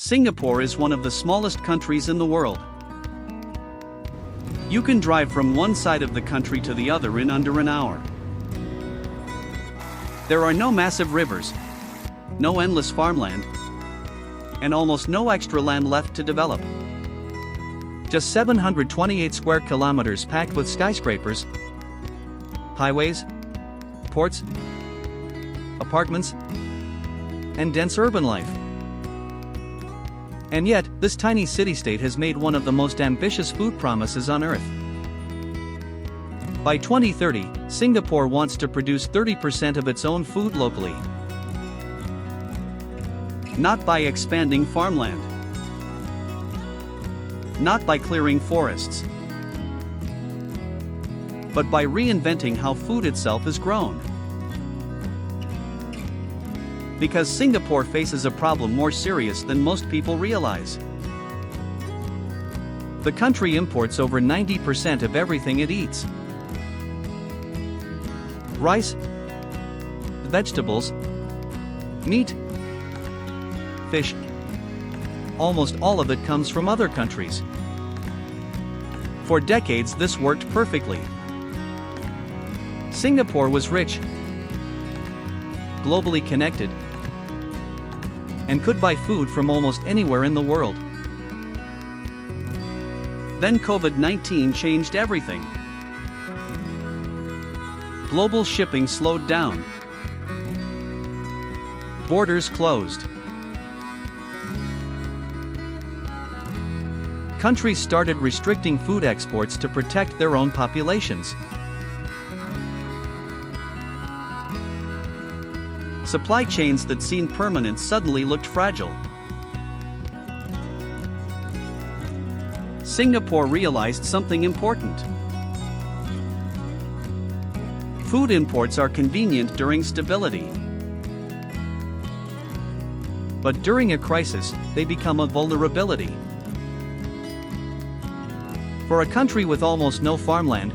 Singapore is one of the smallest countries in the world. You can drive from one side of the country to the other in under an hour. There are no massive rivers, no endless farmland, and almost no extra land left to develop. Just 728 square kilometers packed with skyscrapers, highways, ports, apartments, and dense urban life. And yet, this tiny city-state has made one of the most ambitious food promises on Earth. By 2030, Singapore wants to produce 30% of its own food locally. Not by expanding farmland. Not by clearing forests. But by reinventing how food itself is grown. Because Singapore faces a problem more serious than most people realize. The country imports over 90% of everything it eats. Rice, vegetables, meat, fish. Almost all of it comes from other countries. For decades this worked perfectly. Singapore was rich, globally connected, and could buy food from almost anywhere in the world. Then COVID-19 changed everything. Global shipping slowed down. Borders closed. Countries started restricting food exports to protect their own populations. Supply chains that seemed permanent suddenly looked fragile. Singapore realized something important. Food imports are convenient during stability. But during a crisis, they become a vulnerability. For a country with almost no farmland,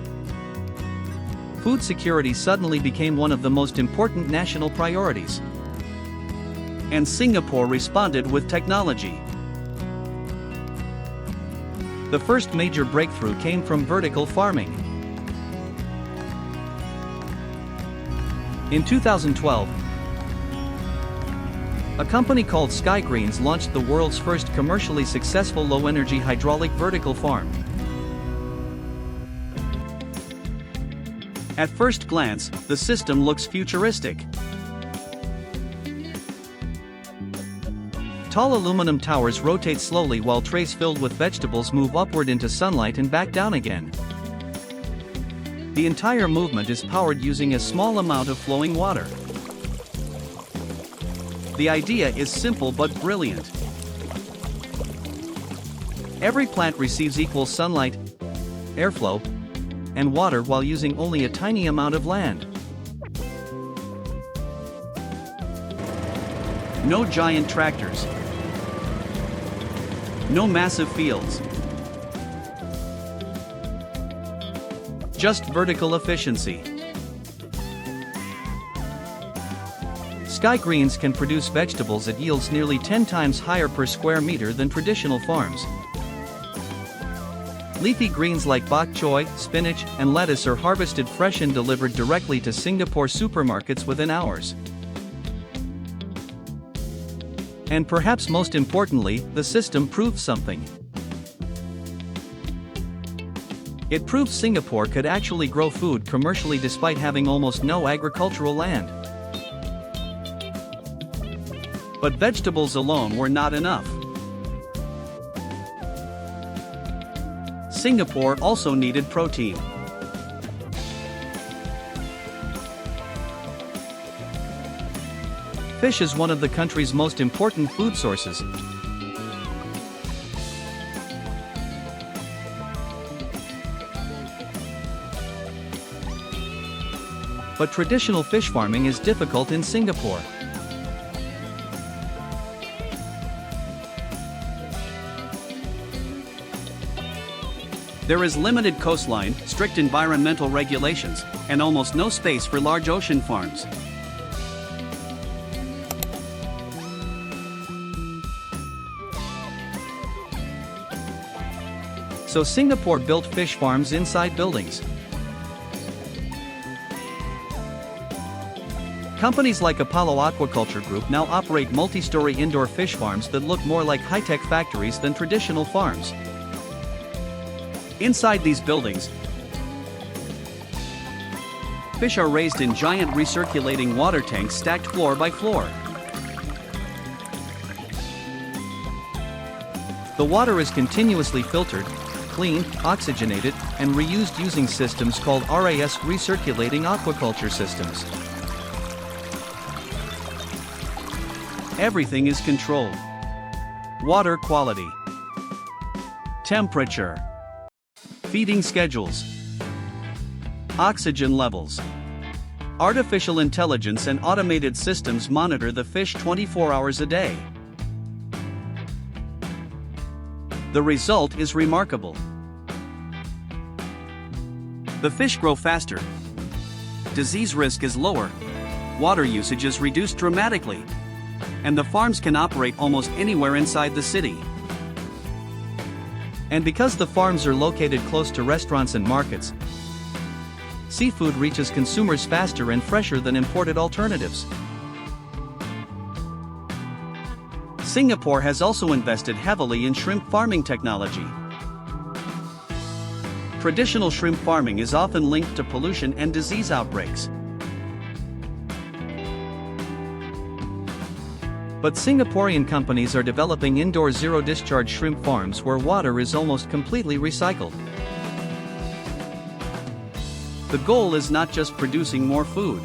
food security suddenly became one of the most important national priorities. And Singapore responded with technology. The first major breakthrough came from vertical farming. In 2012, a company called SkyGreens launched the world's first commercially successful low-energy hydraulic vertical farm. At first glance, the system looks futuristic. Tall aluminum towers rotate slowly while trays filled with vegetables move upward into sunlight and back down again. The entire movement is powered using a small amount of flowing water. The idea is simple but brilliant. Every plant receives equal sunlight, airflow, and water while using only a tiny amount of land. No giant tractors. No massive fields. Just vertical efficiency. SkyGreens can produce vegetables at yields nearly 10 times higher per square meter than traditional farms. Leafy greens like bok choy, spinach, and lettuce are harvested fresh and delivered directly to Singapore supermarkets within hours. And perhaps most importantly, the system proves something. It proves Singapore could actually grow food commercially despite having almost no agricultural land. But vegetables alone were not enough. Singapore also needed protein. Fish is one of the country's most important food sources. But traditional fish farming is difficult in Singapore. There is limited coastline, strict environmental regulations, and almost no space for large ocean farms. So Singapore built fish farms inside buildings. Companies like Apollo Aquaculture Group now operate multi-story indoor fish farms that look more like high-tech factories than traditional farms. Inside these buildings, fish are raised in giant recirculating water tanks stacked floor by floor. The water is continuously filtered, cleaned, oxygenated, and reused using systems called RAS recirculating aquaculture systems. Everything is controlled. Water quality, temperature, feeding schedules, oxygen levels. Artificial intelligence and automated systems monitor the fish 24 hours a day. The result is remarkable. The fish grow faster, disease risk is lower, water usage is reduced dramatically, and the farms can operate almost anywhere inside the city. And because the farms are located close to restaurants and markets, seafood reaches consumers faster and fresher than imported alternatives. Singapore has also invested heavily in shrimp farming technology. Traditional shrimp farming is often linked to pollution and disease outbreaks. But Singaporean companies are developing indoor zero-discharge shrimp farms where water is almost completely recycled. The goal is not just producing more food.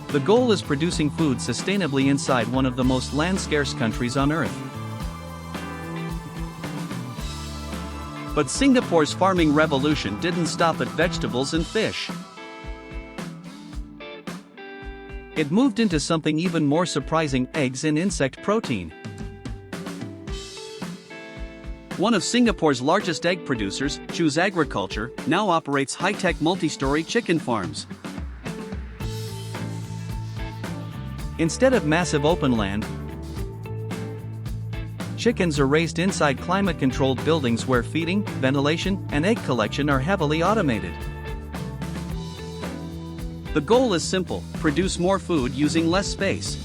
The goal is producing food sustainably inside one of the most land-scarce countries on Earth. But Singapore's farming revolution didn't stop at vegetables and fish. It moved into something even more surprising: eggs and insect protein. One of Singapore's largest egg producers, Choose Agriculture, now operates high-tech multi-story chicken farms. Instead of massive open land, chickens are raised inside climate-controlled buildings where feeding, ventilation, and egg collection are heavily automated. The goal is simple: produce more food using less space.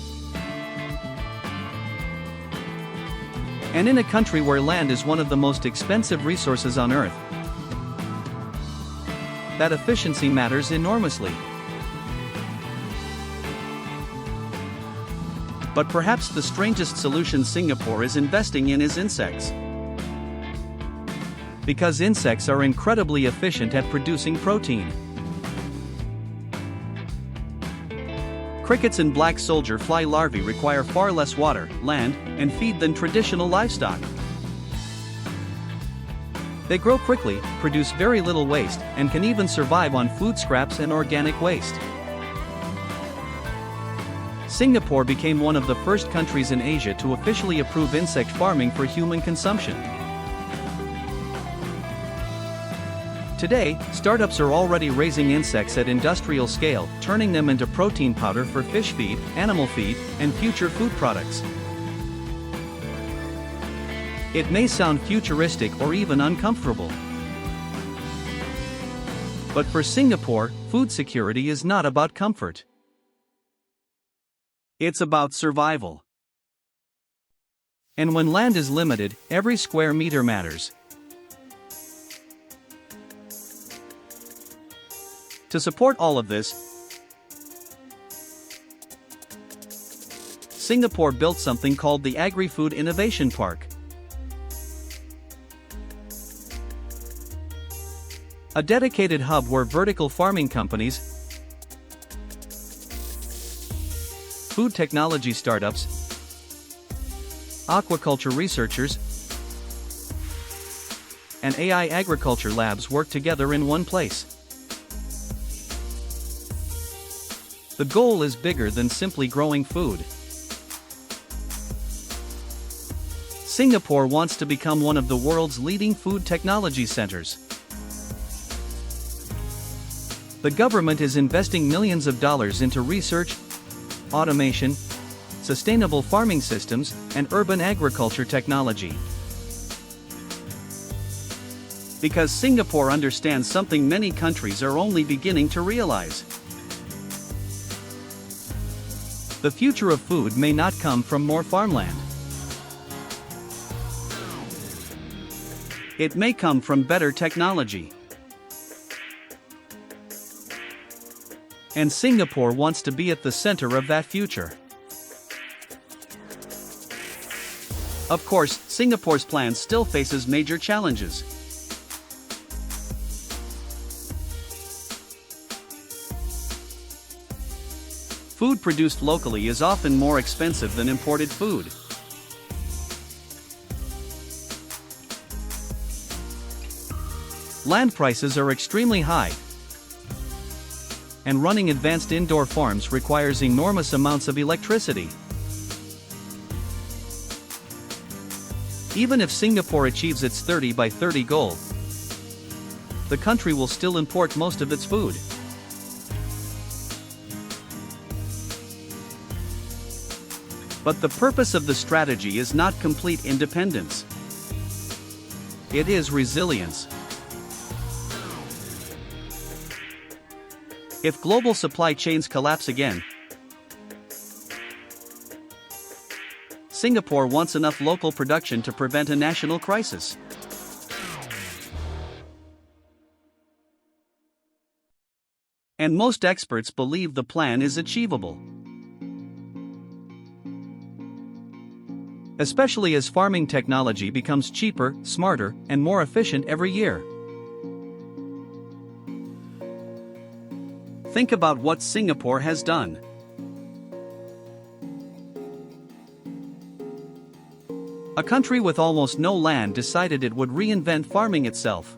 And in a country where land is one of the most expensive resources on Earth, that efficiency matters enormously. But perhaps the strangest solution Singapore is investing in is insects. Because insects are incredibly efficient at producing protein. Crickets and black soldier fly larvae require far less water, land, and feed than traditional livestock. They grow quickly, produce very little waste, and can even survive on food scraps and organic waste. Singapore became one of the first countries in Asia to officially approve insect farming for human consumption. Today, startups are already raising insects at industrial scale, turning them into protein powder for fish feed, animal feed, and future food products. It may sound futuristic or even uncomfortable. But for Singapore, food security is not about comfort. It's about survival. And when land is limited, every square meter matters. To support all of this, Singapore built something called the Agri-Food Innovation Park. A dedicated hub where vertical farming companies, food technology startups, aquaculture researchers, and AI agriculture labs work together in one place. The goal is bigger than simply growing food. Singapore wants to become one of the world's leading food technology centers. The government is investing millions of dollars into research, automation, sustainable farming systems, and urban agriculture technology. Because Singapore understands something many countries are only beginning to realize. The future of food may not come from more farmland. It may come from better technology. And Singapore wants to be at the center of that future. Of course, Singapore's plan still faces major challenges. Food produced locally is often more expensive than imported food. Land prices are extremely high, and running advanced indoor farms requires enormous amounts of electricity. Even if Singapore achieves its 30 by 30 goal, the country will still import most of its food. But the purpose of the strategy is not complete independence. It is resilience. If global supply chains collapse again, Singapore wants enough local production to prevent a national crisis. And most experts believe the plan is achievable. Especially as farming technology becomes cheaper, smarter, and more efficient every year. Think about what Singapore has done. A country with almost no land decided it would reinvent farming itself.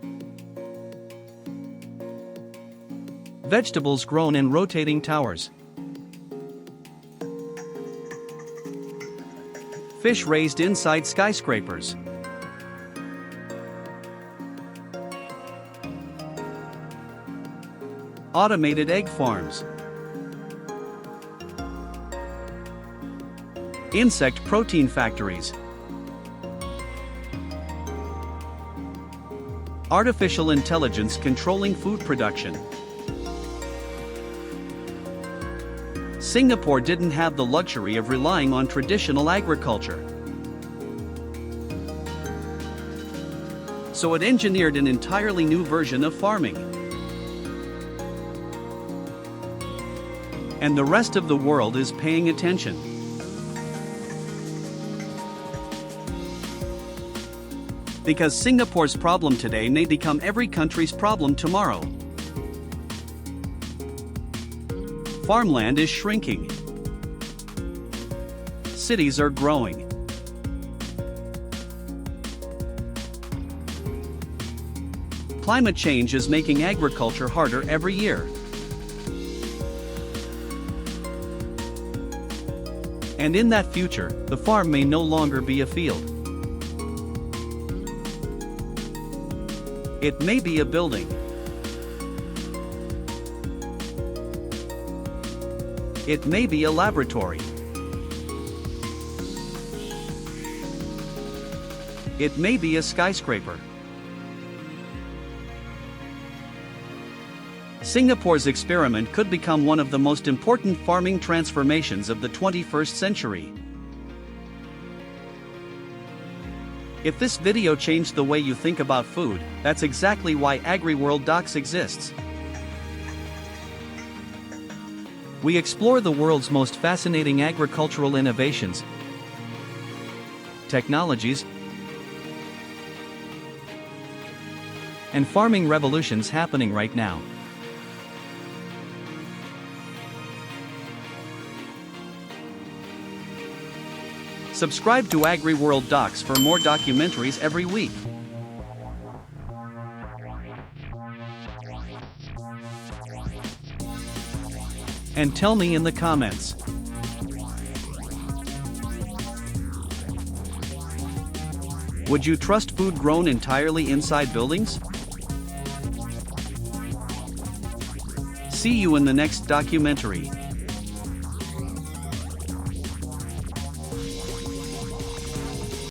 Vegetables grown in rotating towers. Fish raised inside skyscrapers. Automated egg farms. Insect protein factories. Artificial intelligence controlling food production. Singapore didn't have the luxury of relying on traditional agriculture. So it engineered an entirely new version of farming. And the rest of the world is paying attention. Because Singapore's problem today may become every country's problem tomorrow. Farmland is shrinking. Cities are growing. Climate change is making agriculture harder every year. And in that future, the farm may no longer be a field. It may be a building. It may be a laboratory. It may be a skyscraper. Singapore's experiment could become one of the most important farming transformations of the 21st century. If this video changed the way you think about food, that's exactly why AgriWorld Docs exists. We explore the world's most fascinating agricultural innovations, technologies, and farming revolutions happening right now. Subscribe to AgriWorld Docs for more documentaries every week. And tell me in the comments. Would you trust food grown entirely inside buildings? See you in the next documentary.